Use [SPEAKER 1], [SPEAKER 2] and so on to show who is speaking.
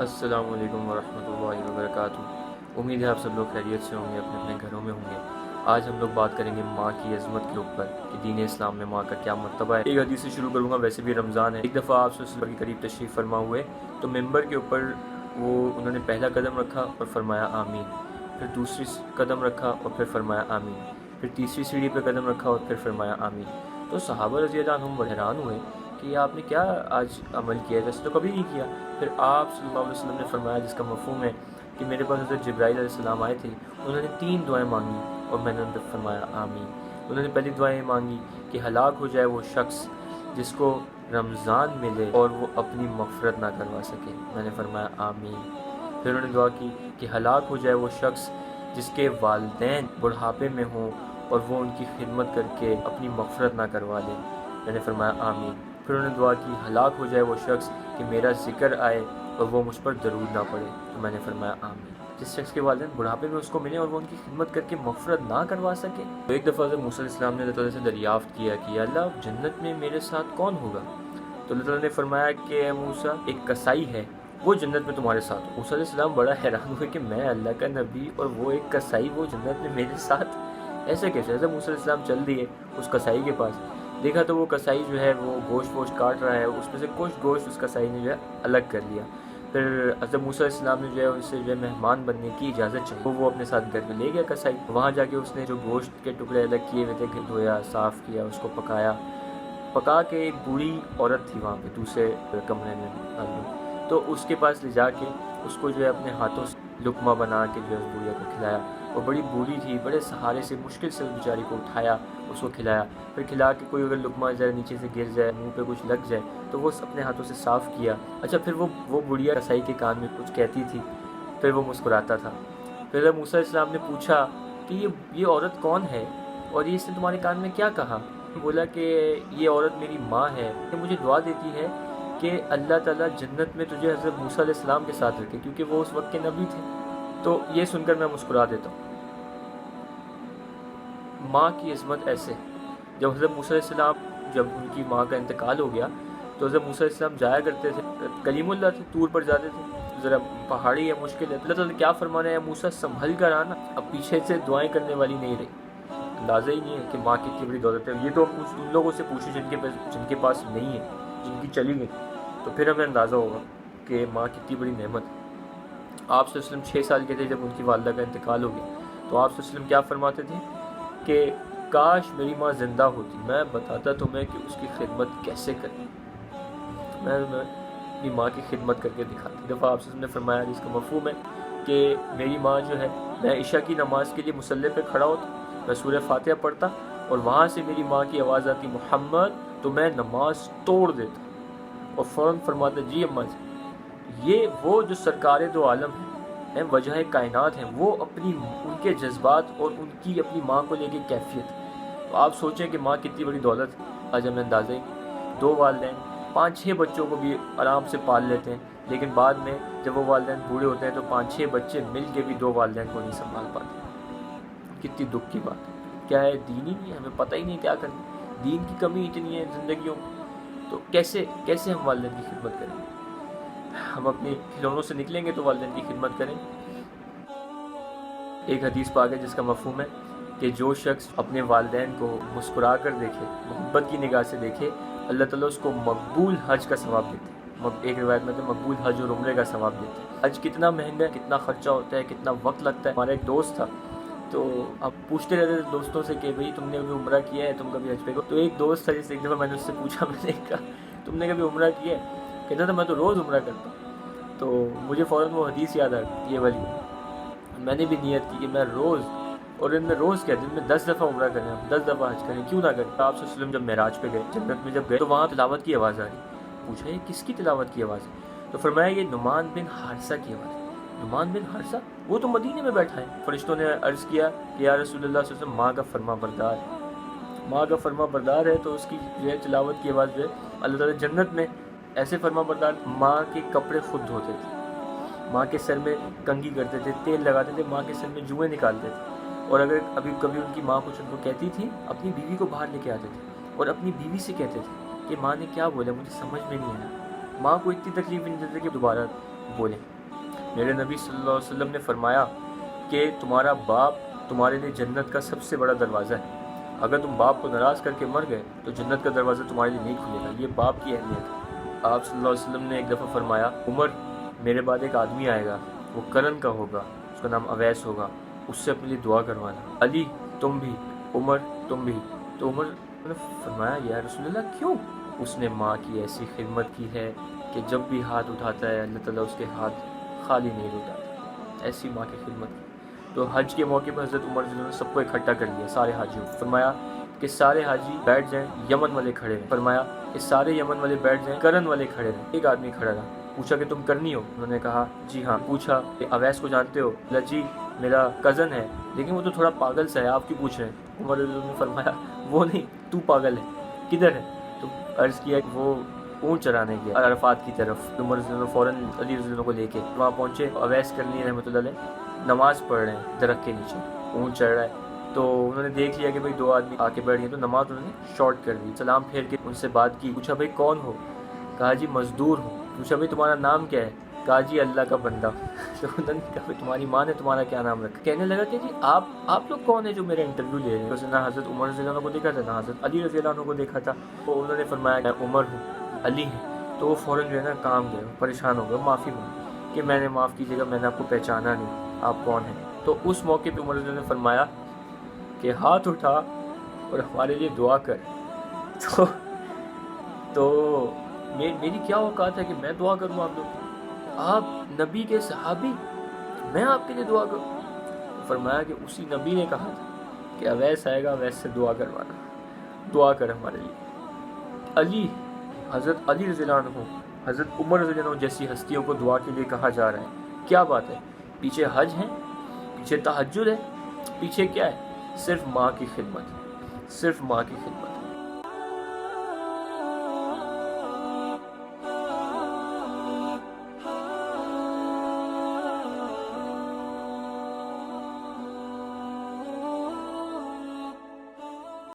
[SPEAKER 1] السلام علیکم ورحمۃ اللہ وبرکاتہ۔ امید ہے آپ سب لوگ خیریت سے ہوں گے، اپنے اپنے گھروں میں ہوں گے۔ آج ہم لوگ بات کریں گے ماں کی عظمت کے اوپر کہ دین اسلام میں ماں کا کیا مرتبہ ہے۔ ایک حدیث سے شروع کروں گا، ویسے بھی رمضان ہے۔ ایک دفعہ آپ صلی اللہ علیہ وسلم کے قریب تشریف فرما ہوئے تو ممبر کے اوپر انہوں نے پہلا قدم رکھا اور فرمایا آمین، پھر دوسری قدم رکھا اور پھر فرمایا آمین، پھر تیسری سیڑھی پہ قدم رکھا اور پھر فرمایا آمین۔ تو صحابہ رضی اللہ عنہم بڑے حیران ہوئے کہ یہ آپ نے کیا آج عمل کیا ہے، ویسے تو کبھی نہیں کیا۔ پھر آپ صلی اللہ علیہ وسلم نے فرمایا، جس کا مفہوم ہے کہ میرے پاس حضرت جبرائیل علیہ السلام آئے تھے، انہوں نے 3 دعائیں مانگی اور میں نے ان پہ فرمایا آمین۔ انہوں نے پہلی دعائیں مانگی کہ ہلاک ہو جائے وہ شخص جس کو رمضان ملے اور وہ اپنی مغفرت نہ کروا سکے، میں نے فرمایا آمین۔ پھر انہوں نے دعا کی کہ ہلاک ہو جائے وہ شخص جس کے والدین بڑھاپے میں ہوں اور وہ ان کی خدمت کر کے اپنی مغفرت نہ کروا لے، میں نے فرمایا آمین۔ پھر انہوں نے دعا کی ہلاک ہو جائے وہ شخص کہ میرا ذکر آئے اور وہ مجھ پر درود نہ پڑے، تو میں نے فرمایا آمین۔ جس شخص کے والدین بڑھاپے میں اس کو ملے اور وہ ان کی خدمت کر کے مغفرت نہ کروا سکے۔ تو ایک دفعہ حضرت موسیٰ علیہ السلام نے اللہ تعالیٰ سے دریافت کیا کہ یا اللہ جنت میں میرے ساتھ کون ہوگا؟ تو اللہ تعالیٰ نے فرمایا کہ اے موسیٰ ایک کسائی ہے، وہ جنت میں تمہارے ساتھ ہو۔ موسیٰ علیہ السلام بڑا حیران ہوئے کہ میں اللہ کا نبی اور وہ ایک کسائی، وہ جنت میں میرے ساتھ، ایسے کیسے؟ حضرت موسیٰ علیہ السلام چل دیے اس کسائی کے پاس، دیکھا تو وہ کسائی جو ہے وہ گوشت ووشت کاٹ رہا ہے، اس میں سے کچھ گوشت اس کسائی نے جو ہے الگ کر لیا۔ پھر حضرت موسیٰ علیہ السلام نے جو ہے ان سے جو ہے مہمان بننے کی اجازت چاہی، وہ اپنے ساتھ گھر میں لے گیا کسائی۔ وہاں جا کے اس نے جو گوشت کے ٹکڑے الگ کیے ہوئے تھے دھویا، صاف کیا، اس کو پکا کے ایک بوڑھی عورت تھی وہاں پہ دوسرے کمرے میں، تو اس کے پاس لے جا کے اس کو جو ہے اپنے ہاتھوں سے لقمہ بنا کے جو ہے اس بوڑھیا کو کھلایا۔ وہ بڑی بوڑھی تھی، بڑے سہارے سے مشکل سے اس بیچاری کو اٹھایا، اس کو کھلایا۔ پھر کھلا کے کوئی اگر لقمہ ذرا نیچے سے گر جائے، منہ پہ کچھ لگ جائے تو وہ اپنے ہاتھوں سے صاف کیا۔ اچھا پھر وہ بڑھیا کسائی کے کان میں کچھ کہتی تھی، پھر وہ مسکراتا تھا۔ پھر حضرت موسیٰ علیہ السلام نے پوچھا کہ یہ عورت کون ہے اور یہ اس نے تمہارے کان میں کیا کہا؟ بولا کہ یہ عورت میری ماں ہے، کہ مجھے دعا دیتی ہے کہ اللہ تعالیٰ جنت میں تجھے حضرت موسیٰ علیہ السلام کے ساتھ رکھے، کیونکہ وہ اس وقت کے نبی تھے۔ تو یہ سن کر میں مسکرا دیتا ہوں۔ ماں کی عظمت ایسے، جب حضرت موسیٰ علیہ السلام، جب ان کی ماں کا انتقال ہو گیا تو حضرت موسیٰ علیہ السلام جایا کرتے تھے، کلیم اللہ تھے، طور پر جاتے تھے، ذرا پہاڑی ہے، مشکل ہے، اللہ تعالیٰ نے کیا فرمانا ہے، موسیٰ سنبھل کر آنا، اب پیچھے سے دعائیں کرنے والی نہیں رہی۔ اندازہ ہی نہیں ہے کہ ماں کتنی بڑی دولت ہے۔ یہ تو ہم ان لوگوں سے پوچھیں جن کے پاس نہیں ہے، جن کی چلی گئی، تو پھر ہمیں اندازہ ہوگا کہ ماں کتنی بڑی نعمت ہے۔ آپ صلی اللہ علیہ وسلم 6 سال کے تھے جب ان کی والدہ کا انتقال ہو گیا، تو آپ صلی اللہ علیہ وسلم کیا فرماتے تھے کہ کاش میری ماں زندہ ہوتی، میں بتاتا تمہیں کہ اس کی خدمت کیسے کریں، میں اپنی ماں کی خدمت کر کے دکھاتی۔ دفعہ آپ صلی اللہ علیہ وسلم نے فرمایا، جس کا مفہوم ہے کہ میری ماں جو ہے، میں عشاء کی نماز کے لیے مصلی پہ کھڑا ہوتا، میں سورہ فاتحہ پڑھتا اور وہاں سے میری ماں کی آواز آتی محمد، تو میں نماز توڑ دیتا اور فوراً فرماتا جی اماں جی۔ یہ وہ جو سرکار دو عالم ہیں، وجہ کائنات ہیں، وہ ان کے جذبات اور ان کی اپنی ماں کو لے کے کیفیت۔ تو آپ سوچیں کہ ماں کتنی بڑی دولت ہے۔ آج ہمیں اندازہ ہی، 2 والدین 5-6 بچوں کو بھی آرام سے پال لیتے ہیں، لیکن بعد میں جب وہ والدین بوڑھے ہوتے ہیں تو 5-6 بچے مل کے بھی 2 والدین کو نہیں سنبھال پاتے۔ کتنی دکھ کی بات ہے۔ کیا ہے، دین ہی نہیں ہے، ہمیں پتہ ہی نہیں کیا کرنا، دین کی کمی اتنی ہے زندگیوں میں، تو کیسے ہم والدین کی خدمت کریں گے؟ ہم اپنے کھلونوں سے نکلیں گے تو والدین کی خدمت کریں۔ ایک حدیث پاک ہے جس کا مفہوم ہے کہ جو شخص اپنے والدین کو مسکرا کر دیکھے، محبت کی نگاہ سے دیکھے، اللہ تعالیٰ اس کو مقبول حج کا ثواب دیتے ہیں۔ ایک روایت میں تو مقبول حج اور عمرے کا ثواب دیتے ہیں۔ حج کتنا مہنگا ہے، کتنا خرچہ ہوتا ہے، کتنا وقت لگتا ہے۔ ہمارا ایک دوست تھا، تو اب پوچھتے رہتے تھے دوستوں سے کہ بھئی تم نے کبھی عمرہ کیا ہے، تم کبھی حج پہ گئے؟ تو ایک دوست تھا جس ایک دفعہ میں نے اس سے پوچھا، میں نے کہا تم نے کبھی عمرہ کیا ہے؟ کہتا تھا میں تو روز عمرہ کرتا ہوں۔ تو مجھے فوراً وہ حدیث یاد آ گئی، یہ والی۔ میں نے بھی نیت کی کہ میں روز، اور ان میں روز کیا، دن میں 10 دفعہ عمرہ کریں، 10 دفعہ حج کریں، کیوں نہ کریں۔ آپ صلی اللہ علیہ وسلم جب معراج پہ گئے، جنت میں جب گئے تو وہاں تلاوت کی آواز آ رہی۔ پوچھا یہ کس کی تلاوت کی آواز ہے؟ تو فرمایا یہ نعمان بن حارثہ کی آواز ہے۔ نعمان بن حارثہ، وہ تو مدینے میں بیٹھا ہے۔ فرشتوں نے عرض کیا کہ یا رسول اللہ صلی اللہ علیہ وسلم، ماں کا فرما بردار ہے، ماں کا فرما بردار ہے، تو اس کی جو ہے تلاوت کی آواز جو ہے اللہ تعالیٰ جنت میں ایسے فرما بردار، ماں کے کپڑے خود دھوتے تھے، ماں کے سر میں کنگھی کرتے تھے، تیل لگاتے تھے، ماں کے سر میں جوئیں نکالتے تھے، اور اگر کبھی ان کی ماں کچھ ان کو کہتی تھی، اپنی بیوی کو باہر لے کے آتے تھے اور اپنی بیوی سے کہتے تھے کہ ماں نے کیا بولا، مجھے سمجھ میں نہیں آیا۔ ماں کو اتنی تکلیف نہیں دیتے کہ دوبارہ بولیں۔ میرے نبی صلی اللہ علیہ وسلم نے فرمایا کہ تمہارا باپ تمہارے لیے جنت کا سب سے بڑا دروازہ ہے، اگر تم باپ کو ناراض کر کے مر گئے تو جنت کا دروازہ تمہارے لیے نہیں کھلے گا۔ یہ باپ کی اہمیت ہے۔ آپ صلی اللہ علیہ وسلم نے ایک دفعہ فرمایا، عمر میرے بعد ایک آدمی آئے گا، وہ کرن کا ہوگا، اس کا نام اویس ہوگا، اس سے اپنے لیے دعا کروانا۔ علی تم بھی، عمر تم بھی۔ تو عمر نے فرمایا یا رسول اللہ کیوں؟ اس نے ماں کی ایسی خدمت کی ہے کہ جب بھی ہاتھ اٹھاتا ہے اللہ تعالیٰ اس کے ہاتھ خالی نہیں لوٹاتا، ایسی ماں کی خدمت کی۔ تو حج کے موقع پر حضرت عمر نے سب کو اکٹھا کر لیا، سارے حاجیوں کو۔ فرمایا کہ سارے حاجی بیٹھ جائیں، یمن والے کھڑے رہیں۔ فرمایا کہ سارے یمن والے بیٹھ جائیں، کرن والے کھڑے رہیں۔ ایک آدمی کھڑا رہا، پوچھا کہ تم کرنی ہو؟ انہوں نے کہا جی ہاں۔ پوچھا کہ اویس کو جانتے ہو؟ بولا جی میرا کزن ہے، لیکن وہ تو تھوڑا پاگل سا ہے، آپ کیوں پوچھ رہے ہیں؟ عمر رضی اللہ عنہ نے فرمایا وہ نہیں، تو پاگل ہے، کدھر ہے؟ تو عرض کیا کہ وہ اونٹ چرانے گیا عرفات کی طرف۔ عمر رضی اللہ عنہ فوراً علی رضی اللہ عنہ کو لے کے وہاں پہنچے۔ اویس کرنی رحمۃ اللہ علیہ نماز پڑھ رہے ہیں درخت کے نیچے، اونٹ چڑھ رہا ہے۔ تو انہوں نے دیکھ لیا کہ بھئی دو آدمی آ کے بیٹھ گئے، تو نماز انہوں نے شارٹ کر دی۔ سلام پھیر کے ان سے بات کی، پوچھا بھئی کون ہو؟ کہا جی مزدور ہوں۔ پوچھا بھئی تمہارا نام کیا ہے؟ کہا جی اللہ کا بندہ۔ تو انہوں نے کہا تمہاری ماں نے تمہارا کیا نام رکھا؟ کہنے لگا کہ جی آپ لوگ کون ہیں جو میرا انٹرویو لے رہے ہیں؟ اس نے نہ حضرت عمر رضی اللہ عنہ کو دیکھا تھا، نہ حضرت علی رضی اللہ عنہ کو دیکھا تھا۔ تو انہوں نے فرمایا کہ عمر ہوں، علی ہیں۔ تو وہ فوراً جو ہے نا کام گئے، پریشان ہو گئے، معافی مانگی کہ میں نے معاف کیجیے گا، میں نے آپ کو پہچانا نہیں، آپ کون ہیں؟ تو اس موقع پہ عمر رضی اللہ عنہ نے فرمایا کہ ہاتھ اٹھا اور ہمارے لیے دعا کر۔ تو میری کیا اوقات ہے کہ میں دعا کروں آپ لوگ؟ آپ نبی کے صحابی، میں آپ کے لیے دعا کروں؟ فرمایا کہ اسی نبی نے کہا تھا کہ اویس آئے گا، اویس سے دعا کروانا، دعا کر ہمارے لیے۔ علی، حضرت علی رضی اللہ عنہ، حضرت عمر رضی اللہ عنہ جیسی ہستیوں کو دعا کے لیے کہا جا رہا ہے، کیا بات ہے؟ پیچھے حج ہے، پیچھے تہجد ہے، پیچھے کیا ہے؟ صرف ماں کی خدمت، صرف ماں کی خدمت۔